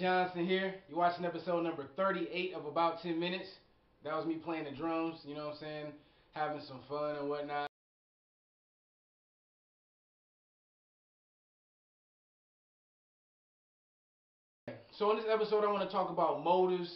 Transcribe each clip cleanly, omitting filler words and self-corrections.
Johnson here. You're watching episode number 38 of About 10 Minutes. That was me playing the drums, you know what I'm saying? Having some fun and whatnot. So in this episode, I want to talk about motives,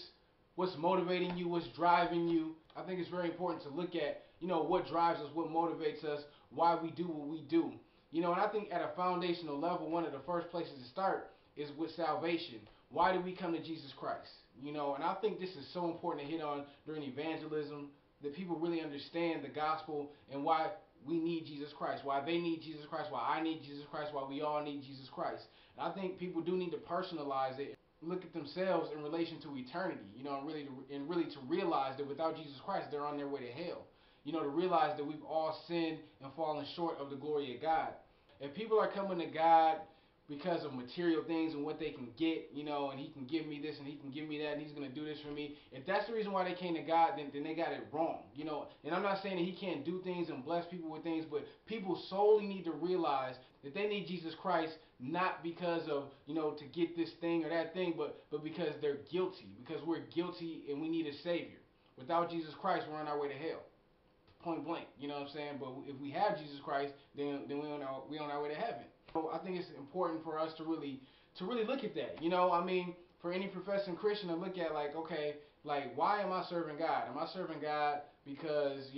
what's motivating you, what's driving you. I think it's very important to look at, what drives us, what motivates us, why we do what we do. And I think at a foundational level, one of the first places to start is with salvation. Why do we come to Jesus Christ? And I think this is so important to hit on during evangelism, that people really understand the gospel and why we need Jesus Christ, why they need Jesus Christ, why I need Jesus Christ, why we all need Jesus Christ. And I think people do need to personalize it, look at themselves in relation to eternity, and really to realize that without Jesus Christ, they're on their way to hell. To realize that we've all sinned and fallen short of the glory of God. If people are coming to God because of material things and what they can get, and he can give me this and he can give me that and he's going to do this for me. If that's the reason why they came to God, then they got it wrong, And I'm not saying that he can't do things and bless people with things, but people solely need to realize that they need Jesus Christ not because of, to get this thing or that thing, but because they're guilty, because we're guilty and we need a Savior. Without Jesus Christ, we're on our way to hell. Point blank, you know what I'm saying? But if we have Jesus Christ, then we on our way to heaven. So I think it's important for us to really look at that. For any professing Christian to look at okay, why am I serving God? Am I serving God because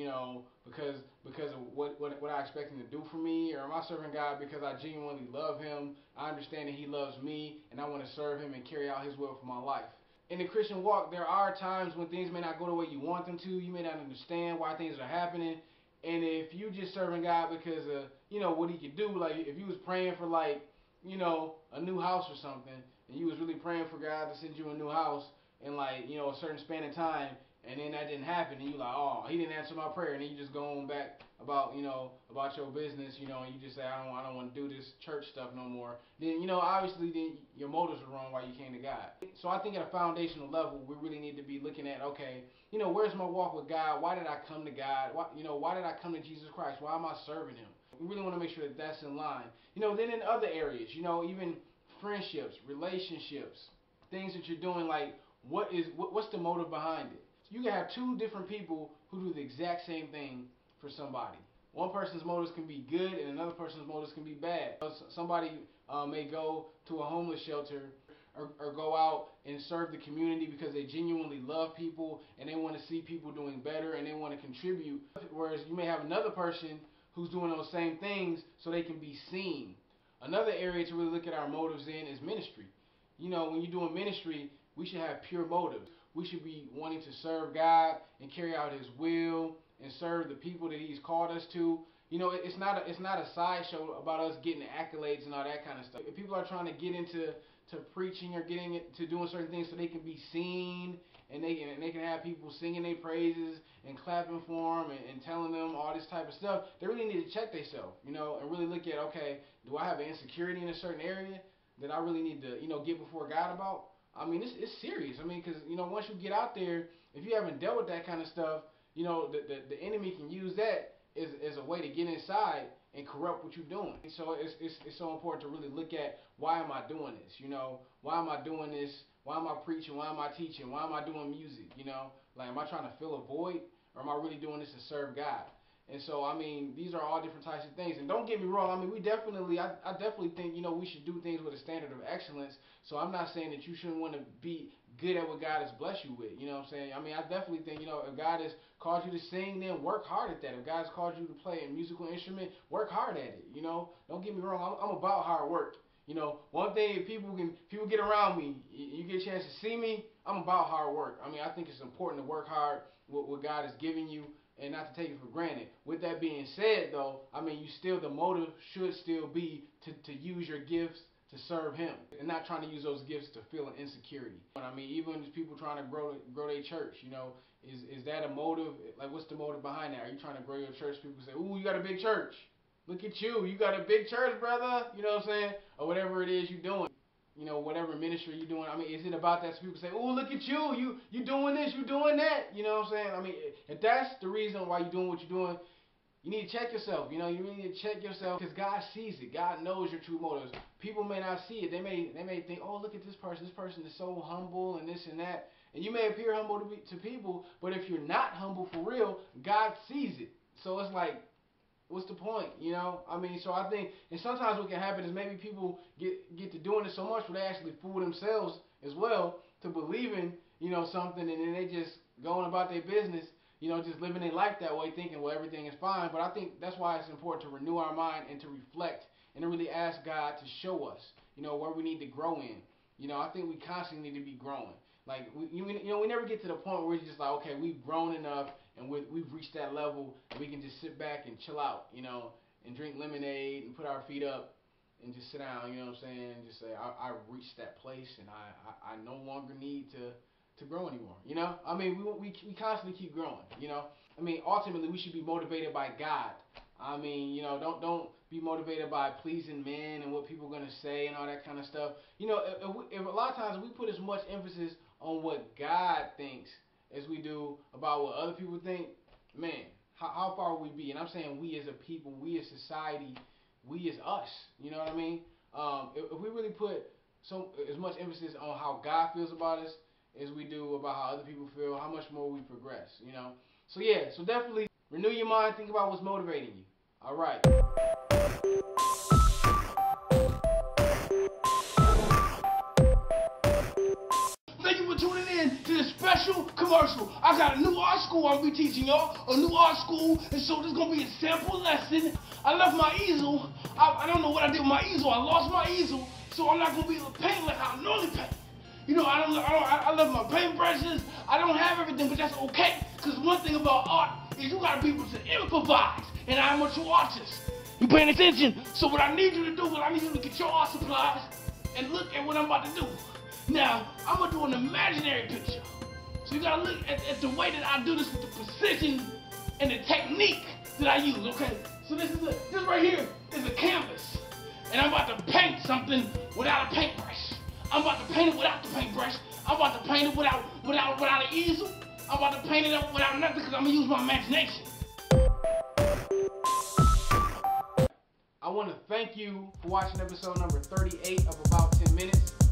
because of what I expect him to do for me, or am I serving God because I genuinely love him? I understand that he loves me, and I want to serve him and carry out his will for my life. In the Christian walk, there are times when things may not go the way you want them to. You may not understand why things are happening. And if you just serving God because of, what he could do, if you was praying for a new house or something, and you was really praying for God to send you a new house in a certain span of time, and then that didn't happen, and you oh, he didn't answer my prayer, and then you just go on back about your business, and you just say, I don't want to do this church stuff no more. Then obviously then your motives are wrong why you came to God. So I think at a foundational level, we really need to be looking at, okay, where's my walk with God? Why did I come to God? Why did I come to Jesus Christ? Why am I serving him? We really want to make sure that that's in line. Then in other areas, even friendships, relationships, things that you're doing, what's the motive behind it? You can have two different people who do the exact same thing for somebody. One person's motives can be good and another person's motives can be bad. Somebody may go to a homeless shelter or go out and serve the community because they genuinely love people and they want to see people doing better and they want to contribute. Whereas you may have another person who's doing those same things so they can be seen. Another area to really look at our motives in is ministry. When you're doing ministry, we should have pure motives. We should be wanting to serve God and carry out his will and serve the people that he's called us to. It's not a sideshow about us getting accolades and all that kind of stuff. If people are trying to get into preaching or getting into doing certain things so they can be seen and they can have people singing their praises and clapping for them and telling them all this type of stuff, they really need to check themselves, and really look at, okay, do I have an insecurity in a certain area that I really need to, get before God about? It's serious. Because, once you get out there, if you haven't dealt with that kind of stuff, the enemy can use that as a way to get inside and corrupt what you're doing. So it's so important to really look at, why am I doing this? Why am I doing this? Why am I preaching? Why am I teaching? Why am I doing music? Am I trying to fill a void, or am I really doing this to serve God? And so, these are all different types of things. And don't get me wrong, I definitely think, we should do things with a standard of excellence. So I'm not saying that you shouldn't want to be good at what God has blessed you with, you know what I'm saying? I definitely think, if God has called you to sing, then work hard at that. If God has called you to play a musical instrument, work hard at it, Don't get me wrong, I'm about hard work. One thing, if people get around me, you get a chance to see me, I'm about hard work. I think it's important to work hard with what God has given you, and not to take it for granted. With that being said, though, the motive should still be to use your gifts to serve him, and not trying to use those gifts to feel an insecurity. Even if people trying to grow their church, is that a motive? What's the motive behind that? Are you trying to grow your church? People say, ooh, you got a big church. Look at you. You got a big church, brother. You know what I'm saying? Or whatever it is you're doing. Whatever ministry you're doing. Is it about that so people say, oh, look at you. You doing this, you doing that. You know what I'm saying? If that's the reason why you're doing what you're doing, you need to check yourself. You know, you really need to check yourself because God sees it. God knows your true motives. People may not see it. They may think, oh, look at this person. This person is so humble and this and that. And you may appear humble to people, but if you're not humble for real, God sees it. So it's like, what's the point? You know? I mean, so I think, and sometimes what can happen is maybe people get to doing it so much where they actually fool themselves as well to believing, you know, something, and then they just going about their business, you know, just living their life that way, thinking, well, everything is fine. But I think that's why it's important to renew our mind and to reflect and to really ask God to show us, you know, where we need to grow in. You know, I think we constantly need to be growing. Like, we never get to the point where it's just like, okay, we've grown enough and we've reached that level and we can just sit back and chill out, you know, and drink lemonade and put our feet up and just sit down, you know what I'm saying, and just say, I reached that place and I no longer need to grow anymore, you know? I mean, we constantly keep growing, you know? I mean, ultimately, we should be motivated by God. I mean, you know, don't be motivated by pleasing men and what people are going to say and all that kind of stuff. You know, if a lot of times we put as much emphasis on what God thinks as we do about what other people think, man, how far will we be? And I'm saying we as a people, we as society, we as us, you know what I mean? If we really put as much emphasis on how God feels about us as we do about how other people feel, how much more we progress, you know? So yeah, so definitely renew your mind, think about what's motivating you. All right. Thank you for tuning in to this special commercial. I got a new art school I'll be teaching y'all, a new art school, and so this is going to be a sample lesson. I left my easel. I don't know what I did with my easel. I lost my easel, so I'm not going to be able to paint like I normally paint. You know, I left my paintbrushes. I don't have everything, but that's okay. Because one thing about art is you got to be able to improvise. And I'm a true artist. You paying attention? So what I need you to do is I need you to get your art supplies and look at what I'm about to do. Now, I'm going to do an imaginary picture. So you got to look at the way that I do this with the precision and the technique that I use, okay? So this right here is a canvas. And I'm about to paint something without a paintbrush. I'm about to paint it without the paintbrush. I'm about to paint it without an easel. I'm about to paint it up without nothing because I'm going to use my imagination. I want to thank you for watching episode number 38 of About 10 Minutes.